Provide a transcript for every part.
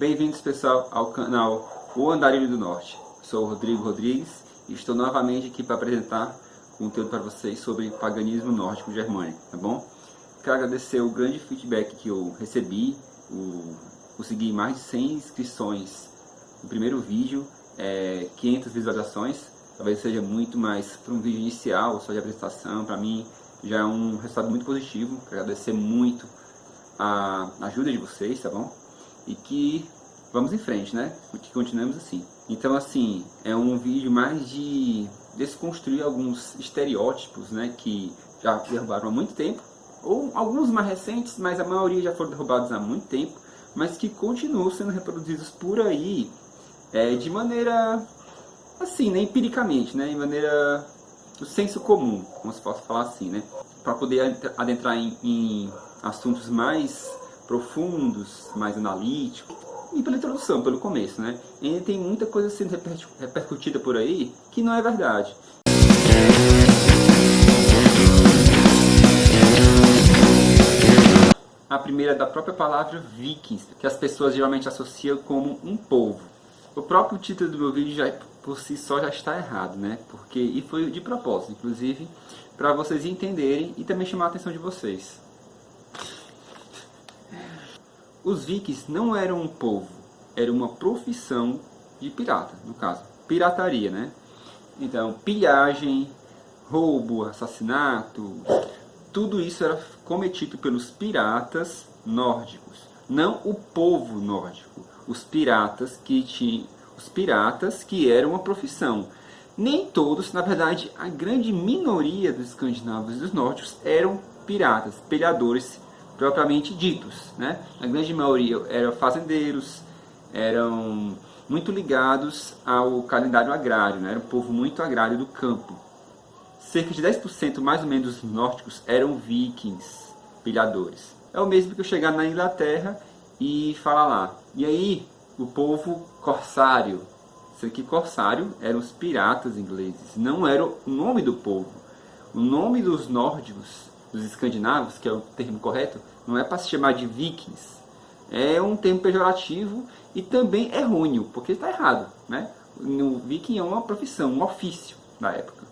Bem-vindos, pessoal, ao canal O Andarilho do Norte. Sou o Rodrigo Rodrigues e estou novamente aqui para apresentar conteúdo para vocês sobre paganismo nórdico germânico, tá bom? Quero agradecer o grande feedback que eu recebi, consegui mais de 100 inscrições no primeiro vídeo, 500 visualizações, talvez seja muito, mas para um vídeo inicial, só de apresentação, para mim já é um resultado muito positivo. Quero agradecer muito a ajuda de vocês, tá bom? E que vamos em frente, né? Que continuemos assim. Então, assim, é um vídeo mais de desconstruir alguns estereótipos, né, que já derrubaram há muito tempo, ou alguns mais recentes, mas a maioria já foram derrubados há muito tempo, mas que continuam sendo reproduzidos por aí, de maneira, assim, né, empiricamente, né, de maneira do senso comum, como se possa falar assim, né, para poder adentrar em assuntos mais profundos, mais analíticos, e pela introdução, pelo começo, né? E tem muita coisa sendo repercutida por aí que não é verdade. A primeira é da própria palavra vikings, que as pessoas geralmente associam como um povo. O próprio título do meu vídeo já por si só já está errado, né? E foi de propósito, inclusive, para vocês entenderem e também chamar a atenção de vocês. Os vikings não eram um povo, era uma profissão de pirata, no caso, pirataria, né? Então, pilhagem, roubo, assassinato, tudo isso era cometido pelos piratas nórdicos, não o povo nórdico, os piratas que eram uma profissão. Nem todos, na verdade, a grande minoria dos escandinavos e dos nórdicos eram piratas, pilhadores propriamente ditos, né? A grande maioria eram fazendeiros, eram muito ligados ao calendário agrário, né? Era um povo muito agrário do campo. Cerca de 10% mais ou menos dos nórdicos eram vikings, pilhadores. É o mesmo que eu chegar na Inglaterra e falar lá. E aí, o povo corsário. Isso aqui, corsário, eram os piratas ingleses, não era o nome do povo. O nome dos nórdicos, dos escandinavos, que é o termo correto, não é para se chamar de vikings. É um termo pejorativo e também errôneo, porque está errado, né? O viking é uma profissão, um ofício da época.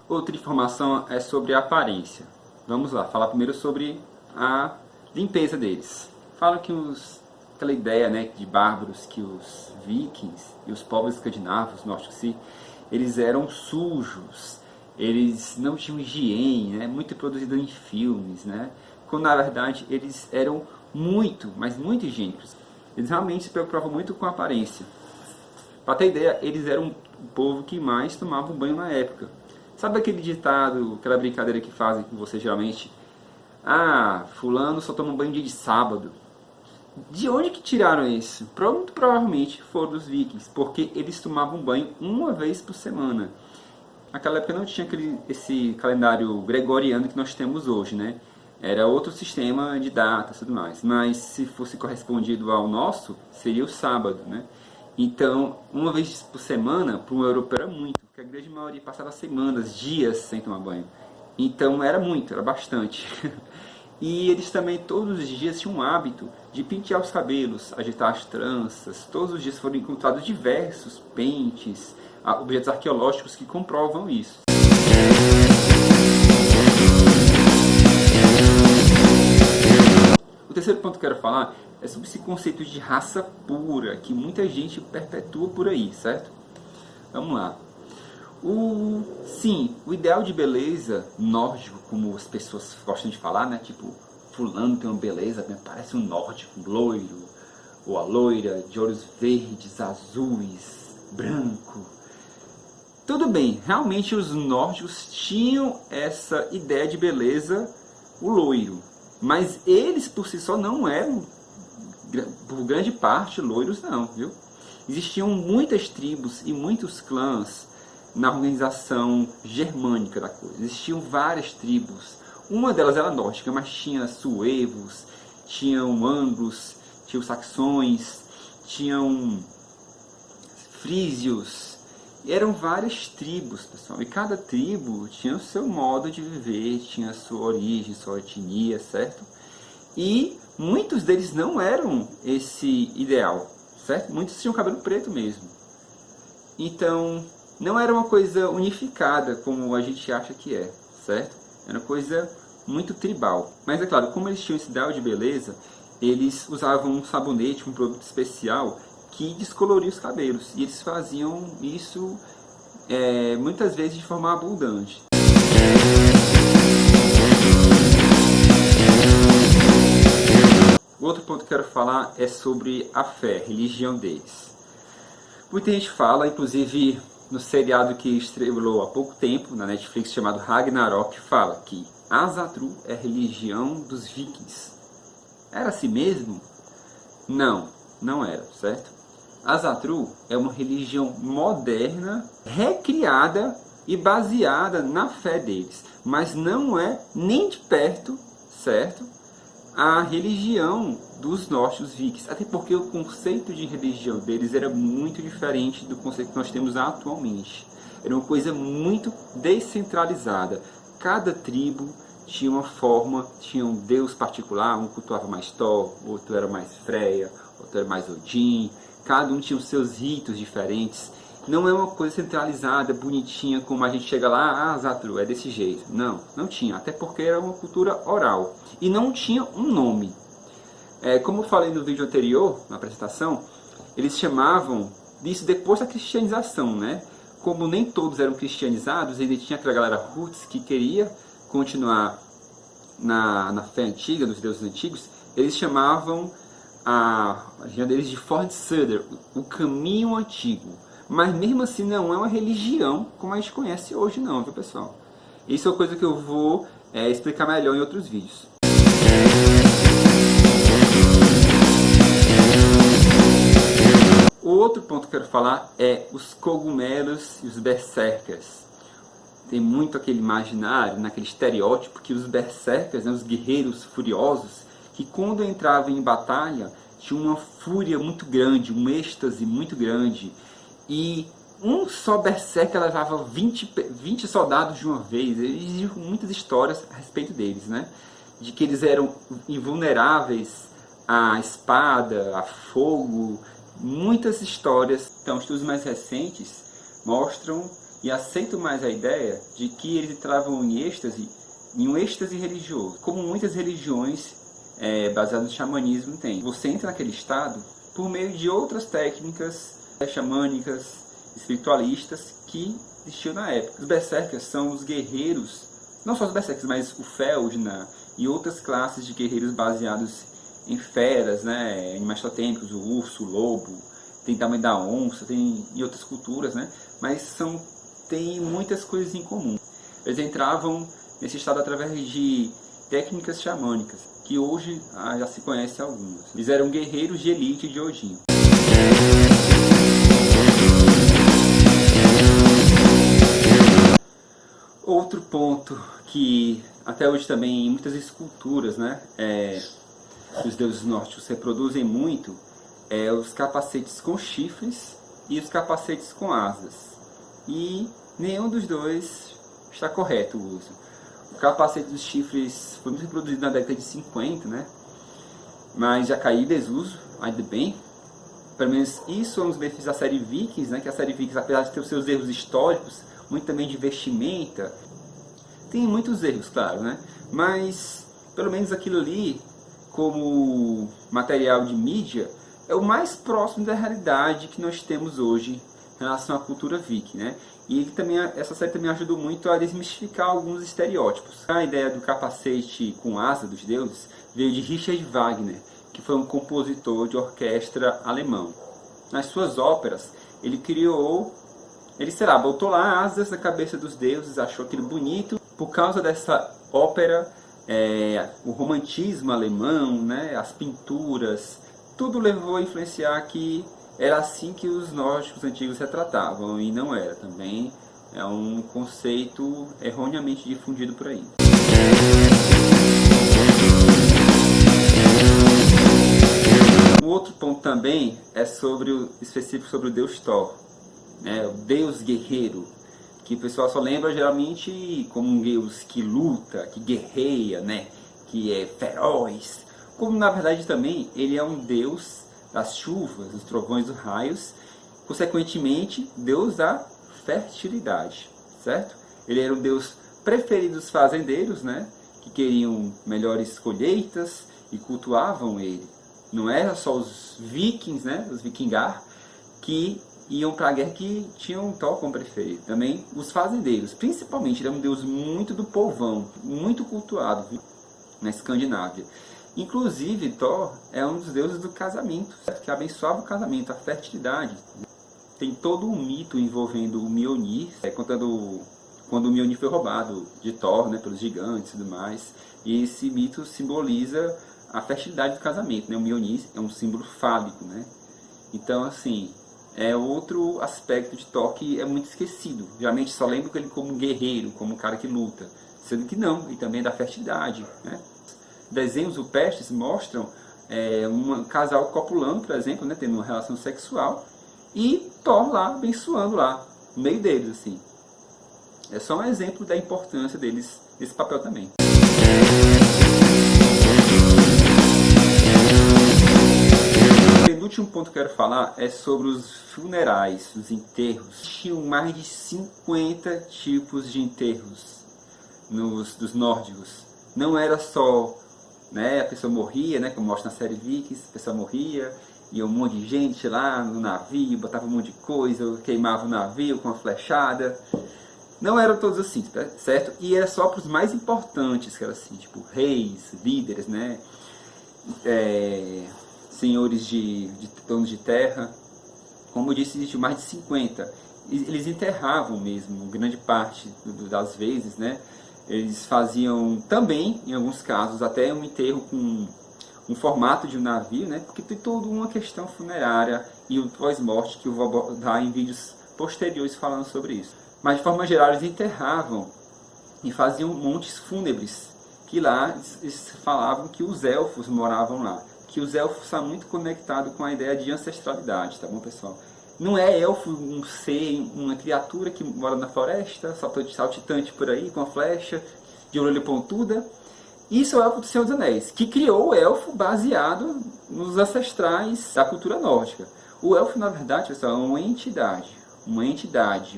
Outra informação é sobre a aparência. Vamos lá, falar primeiro sobre a limpeza deles. Falam que aquela ideia, né, de bárbaros, que os vikings e os povos escandinavos, nórdicos, eles eram sujos, eles não tinham higiene, né, muito produzido em filmes, né, quando na verdade eles eram muito, mas muito higiênicos. Eles realmente se preocupavam muito com a aparência. Para ter ideia, eles eram o povo que mais tomava banho na época. Sabe aquele ditado, aquela brincadeira que fazem com você geralmente? Ah, fulano só toma banho dia de sábado. De onde que tiraram isso? Muito provavelmente foram dos vikings, porque eles tomavam banho uma vez por semana. Naquela época não tinha esse calendário gregoriano que nós temos hoje, né? Era outro sistema de datas e tudo mais. Mas se fosse correspondido ao nosso, seria o sábado, né? Então, uma vez por semana, para um europeu era muito, porque a grande maioria passava semanas, dias sem tomar banho. Então era muito, era bastante. E eles também todos os dias tinham um hábito de pentear os cabelos, agitar as tranças. Todos os dias foram encontrados diversos pentes, objetos arqueológicos que comprovam isso. O terceiro ponto que eu quero falar é sobre esse conceito de raça pura, que muita gente perpetua por aí, certo? Vamos lá. Sim, o ideal de beleza nórdico, como as pessoas gostam de falar, né? Tipo, fulano tem uma beleza, parece um nórdico, um loiro, ou a loira, de olhos verdes, azuis, branco. Tudo bem, realmente os nórdicos tinham essa ideia de beleza, o loiro. Mas eles por si só não eram, por grande parte, loiros não, viu? Existiam muitas tribos e muitos clãs na organização germânica da coisa. Existiam várias tribos. Uma delas era nórdica, mas tinha suevos, tinham anglos, tinham saxões, tinham frísios, eram várias tribos, pessoal, e cada tribo tinha o seu modo de viver, tinha a sua origem, sua etnia, certo? E muitos deles não eram esse ideal, certo? Muitos tinham cabelo preto mesmo. Então, não era uma coisa unificada como a gente acha que é, certo? Era uma coisa muito tribal. Mas é claro, como eles tinham esse ideal de beleza, eles usavam um sabonete, um produto especial que descoloria os cabelos. E eles faziam isso muitas vezes de forma abundante. O outro ponto que eu quero falar é sobre a fé, a religião deles. Muita gente fala, inclusive no seriado que estreou há pouco tempo na Netflix chamado Ragnarok, fala que Asatru é a religião dos vikings. Era assim mesmo? Não, não era, certo? Asatru é uma religião moderna, recriada e baseada na fé deles, mas não é nem de perto, certo? A religião dos nossos vikings, até porque o conceito de religião deles era muito diferente do conceito que nós temos atualmente. Era uma coisa muito descentralizada. Cada tribo tinha uma forma, tinha um deus particular, um cultuava mais Thor, outro era mais Freya, outro era mais Odin. Cada um tinha os seus ritos diferentes. Não é uma coisa centralizada, bonitinha, como a gente chega lá, Asatru, é desse jeito. Não, não tinha, até porque era uma cultura oral. E não tinha um nome. Como eu falei no vídeo anterior, na apresentação, eles chamavam disso depois da cristianização, né? Como nem todos eram cristianizados, ainda tinha aquela galera roots que queria continuar na fé antiga, dos deuses antigos, eles chamavam a religião deles de Fornsöder, o caminho antigo. Mas mesmo assim não é uma religião como a gente conhece hoje não, viu pessoal? Isso é uma coisa que eu vou explicar melhor em outros vídeos. O outro ponto que eu quero falar é os cogumelos e os berserkers. Tem muito aquele imaginário, naquele estereótipo que os berserkers, né, os guerreiros furiosos, que quando entravam em batalha tinha uma fúria muito grande, um êxtase muito grande, e um só berserker levava 20 soldados de uma vez. Existem muitas histórias a respeito deles, né? De que eles eram invulneráveis à espada, a fogo, muitas histórias. Então, estudos mais recentes mostram e aceitam mais a ideia de que eles entravam em um êxtase religioso, como muitas religiões baseadas no xamanismo têm. Você entra naquele estado por meio de outras técnicas xamânicas, espiritualistas que existiam na época. Os berserkers são os guerreiros, não só os berserkers, mas o Feldna e outras classes de guerreiros baseados em feras, né, animais totêmicos, o urso, o lobo, tem também da onça, tem em outras culturas, né, mas tem muitas coisas em comum. Eles entravam nesse estado através de técnicas xamânicas, que hoje já se conhece algumas. Eles eram guerreiros de elite de Odin. Outro ponto que até hoje também em muitas esculturas, né, os deuses nórdicos reproduzem muito, os capacetes com chifres e os capacetes com asas. E nenhum dos dois está correto o uso. O capacete dos chifres foi muito reproduzido na década de 50, né, mas já caiu em desuso, ainda bem. Pelo menos isso é um dos benefícios da série Vikings, né, que a série Vikings, apesar de ter os seus erros históricos, muito também de vestimenta, tem muitos erros, claro, né? Mas pelo menos aquilo ali, como material de mídia, é o mais próximo da realidade que nós temos hoje em relação à cultura viking, né? E essa série também ajudou muito a desmistificar alguns estereótipos. A ideia do capacete com asa dos deuses veio de Richard Wagner, que foi um compositor de orquestra alemão. Nas suas óperas, ele botou lá asas na cabeça dos deuses, achou aquilo bonito. Por causa dessa ópera, o romantismo alemão, né, as pinturas, tudo levou a influenciar que era assim que os nórdicos antigos retratavam, e não era. Também é um conceito erroneamente difundido por aí. Um outro ponto também é específico sobre o deus Thor. né? O Deus guerreiro, que o pessoal só lembra geralmente como um Deus que luta, que guerreia, né? Que é feroz. Como na verdade também ele é um Deus das chuvas, dos trovões, dos raios, consequentemente Deus da fertilidade, certo? Ele era o Deus preferido dos fazendeiros, né? Que queriam melhores colheitas e cultuavam ele. Não era só os vikings, né? Os vikingar, que iam para a guerra, que tinham Thor como preferido. Também os fazendeiros, principalmente, ele é um deus muito do povão, muito cultuado, viu? Na Escandinávia. Inclusive, Thor é um dos deuses do casamento, certo? Que abençoava o casamento, a fertilidade. Tem todo um mito envolvendo o Mjolnir, contando quando o Mjolnir foi roubado de Thor, né, pelos gigantes e tudo mais. E esse mito simboliza a fertilidade do casamento, né? O Mjolnir é um símbolo fálico, né? Então, assim, é outro aspecto de Thor que é muito esquecido. Geralmente só lembro ele como um guerreiro, como um cara que luta. Sendo que não, e também é da fertilidade, né? Desenhos rupestres mostram um casal copulando, por exemplo, né, tendo uma relação sexual, e Thor lá abençoando lá, no meio deles, assim. É só um exemplo da importância deles nesse papel também. O penúltimo ponto que eu quero falar é sobre os funerais, os enterros. Tinham mais de 50 tipos de enterros dos nórdicos. Não era só, né, a pessoa morria, né, como mostra na série Vikings, a pessoa morria, ia um monte de gente lá no navio, botava um monte de coisa, queimava o navio com uma flechada. Não eram todos assim, certo? E era só para os mais importantes, que era assim, tipo reis, líderes, né, senhores de donos de terra. Como eu disse, existiam mais de 50. Eles enterravam mesmo, grande parte das vezes, né? Eles faziam também, em alguns casos, até um enterro com um formato de um navio, né? Porque tem toda uma questão funerária e o pós-morte que eu vou abordar em vídeos posteriores falando sobre isso. Mas, de forma geral, eles enterravam e faziam montes fúnebres, que lá eles falavam que os elfos moravam lá. Que os elfos são muito conectados com a ideia de ancestralidade, tá bom, pessoal? Não é elfo um ser, uma criatura que mora na floresta, saltitante por aí, com a flecha, de orelha pontuda. Isso é o elfo do Senhor dos Anéis, que criou o elfo baseado nos ancestrais da cultura nórdica. O elfo, na verdade, pessoal, é uma entidade,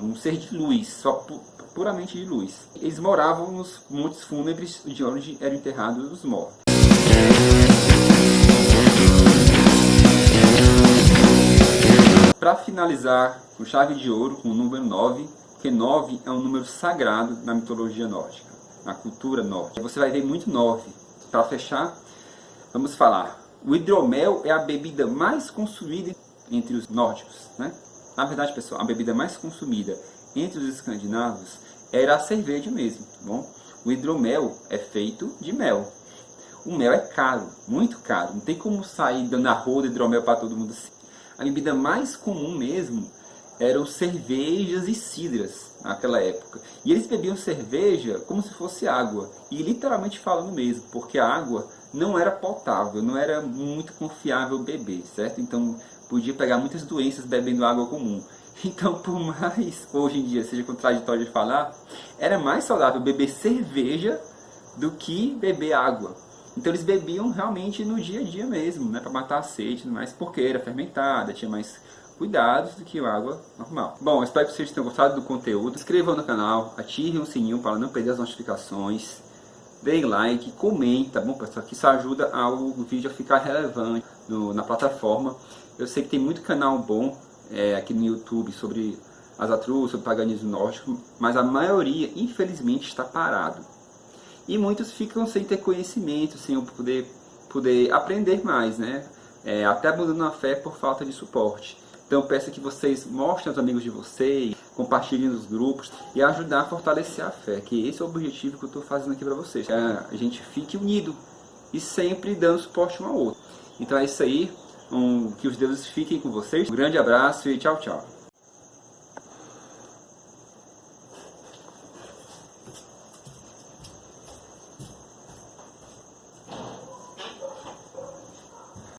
um ser de luz, só puramente de luz. Eles moravam nos montes fúnebres de onde eram enterrados os mortos. Para finalizar com chave de ouro, com o número 9, porque 9 é um número sagrado na mitologia nórdica, na cultura nórdica. Você vai ver muito 9. Para fechar, vamos falar. O hidromel é a bebida mais consumida entre os nórdicos, né? Na verdade, pessoal, a bebida mais consumida entre os escandinavos era a cerveja mesmo, tá bom? O hidromel é feito de mel. O mel é caro, muito caro. Não tem como sair dando a roda de hidromel para todo mundo assim. A bebida mais comum mesmo eram cervejas e cidras naquela época. E eles bebiam cerveja como se fosse água. E literalmente falando mesmo, porque a água não era potável, não era muito confiável beber, certo? Então podia pegar muitas doenças bebendo água comum. Então, por mais hoje em dia seja contraditório de falar, era mais saudável beber cerveja do que beber água. Então eles bebiam realmente no dia a dia mesmo, né, para matar a sede e tudo mais, porque era fermentada, tinha mais cuidados do que a água normal. Bom, eu espero que vocês tenham gostado do conteúdo. Se inscrevam no canal, ativem o sininho para não perder as notificações. Deem like, comentem, tá bom, pessoal? Que isso ajuda o vídeo a ficar relevante na plataforma. Eu sei que tem muito canal bom aqui no YouTube sobre Asatru, sobre paganismo nórdico, mas a maioria, infelizmente, está parado. E muitos ficam sem ter conhecimento, sem poder aprender mais, né? Até abandonando a fé por falta de suporte. Então peço que vocês mostrem aos amigos de vocês, compartilhem nos grupos e ajudar a fortalecer a fé, que esse é o objetivo que eu estou fazendo aqui para vocês. A gente fique unido e sempre dando suporte um ao outro. Então é isso aí, que os deuses fiquem com vocês. Um grande abraço e tchau, tchau.